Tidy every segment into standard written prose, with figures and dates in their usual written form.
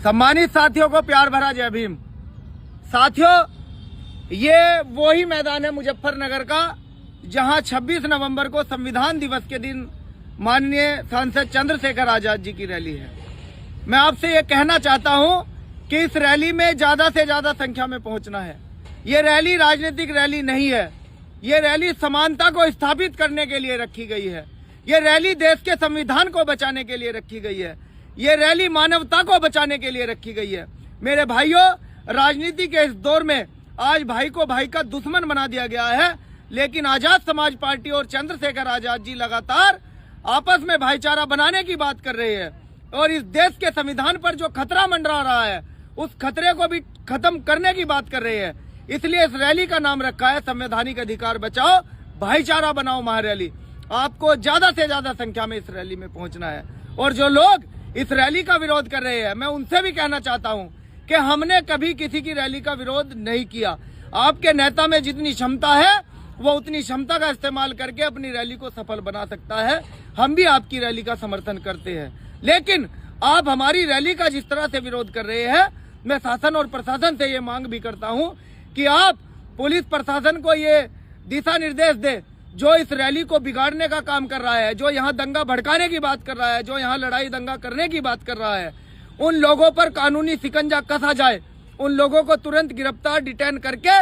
सम्मानित साथियों को प्यार भरा जय भीम। साथियों, ये वही मैदान है मुजफ्फरनगर का जहां 26 नवंबर को संविधान दिवस के दिन माननीय सांसद चंद्रशेखर आजाद जी की रैली है। मैं आपसे ये कहना चाहता हूं कि इस रैली में ज्यादा से ज्यादा संख्या में पहुंचना है। ये रैली राजनीतिक रैली नहीं है। ये रैली समानता को स्थापित करने के लिए रखी गई है। ये रैली देश के संविधान को बचाने के लिए रखी गई है। ये रैली मानवता को बचाने के लिए रखी गई है। मेरे भाइयों, राजनीति के इस दौर में आज भाई को भाई का दुश्मन बना दिया गया है, लेकिन आजाद समाज पार्टी और चंद्रशेखर आजाद जी लगातार आपस में भाईचारा बनाने की बात कर रहे हैं और इस देश के संविधान पर जो खतरा मंडरा रहा है उस खतरे को भी खत्म करने की बात कर रहे हैं। इसलिए इस रैली का नाम रखा है संवैधानिक अधिकार बचाओ भाईचारा बनाओ महारैली। आपको ज्यादा से ज्यादा संख्या में इस रैली में पहुंचना है और जो लोग इस रैली का विरोध कर रहे हैं, मैं उनसे भी कहना चाहता हूं कि हमने कभी किसी की रैली का विरोध नहीं किया। आपके नेता में जितनी क्षमता है वो उतनी क्षमता का इस्तेमाल करके अपनी रैली को सफल बना सकता है। हम भी आपकी रैली का समर्थन करते हैं, लेकिन आप हमारी रैली का जिस तरह से विरोध कर रहे हैं, मैं शासन और प्रशासन से ये मांग भी करता हूं कि आप पुलिस प्रशासन को ये दिशा निर्देश दे जो इस रैली को बिगाड़ने का काम कर रहा है, जो यहाँ दंगा भड़काने की बात कर रहा है, जो यहाँ लड़ाई दंगा करने की बात कर रहा है, उन लोगों पर कानूनी शिकंजा कसा जाए। उन लोगों को तुरंत गिरफ्तार डिटेन करके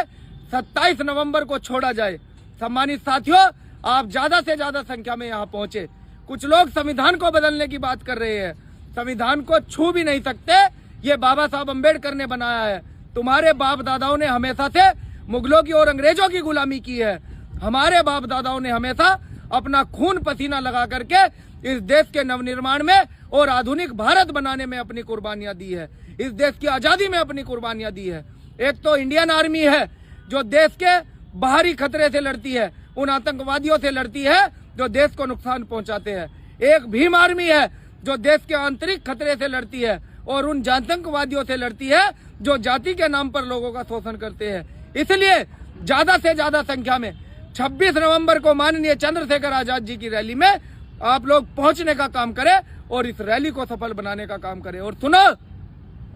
27 नवंबर को छोड़ा जाए। सम्मानित साथियों, आप ज्यादा से ज्यादा संख्या में यहाँ पहुंचे। कुछ लोग संविधान को बदलने की बात कर रहे हैं। संविधान को छू भी नहीं सकते। ये बाबा साहब अम्बेडकर ने बनाया है। तुम्हारे बाप दादाओं ने हमेशा से मुगलों की और अंग्रेजों की गुलामी की है। हमारे बाप दादाओं ने हमेशा अपना खून पसीना लगा करके इस देश के नवनिर्माण में और आधुनिक भारत बनाने में अपनी कुर्बानियां दी है। इस देश की आजादी में अपनी कुर्बानियां दी है। एक तो इंडियन आर्मी है जो देश के बाहरी खतरे से लड़ती है, उन आतंकवादियों से लड़ती है जो देश को नुकसान पहुंचाते हैं। एक भीम आर्मी है जो देश के आंतरिक खतरे से लड़ती है और उन आतंकवादियों से लड़ती है जो जाति के नाम पर लोगों का शोषण करते हैं। इसलिए ज्यादा से ज्यादा संख्या में 26 नवंबर को माननीय चंद्रशेखर आजाद जी की रैली में आप लोग पहुंचने का काम करें और इस रैली को सफल बनाने का काम करें। और सुनो,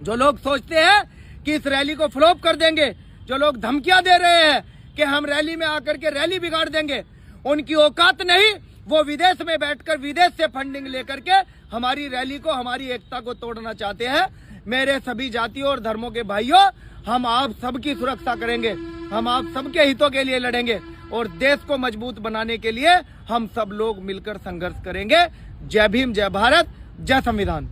जो लोग सोचते हैं कि इस रैली को फ्लॉप कर देंगे, जो लोग धमकियां दे रहे हैं कि हम रैली में आकर के रैली बिगाड़ देंगे, उनकी औकात नहीं। वो विदेश में बैठकर विदेश से फंडिंग लेकर के हमारी रैली को, हमारी एकता को तोड़ना चाहते हैं। मेरे सभी जातियों और धर्मों के भाइयों, हम आप सबकी सुरक्षा करेंगे, हम आप सबके हितों के लिए लड़ेंगे और देश को मजबूत बनाने के लिए हम सब लोग मिलकर संघर्ष करेंगे। जय भीम, जय भारत, जय संविधान।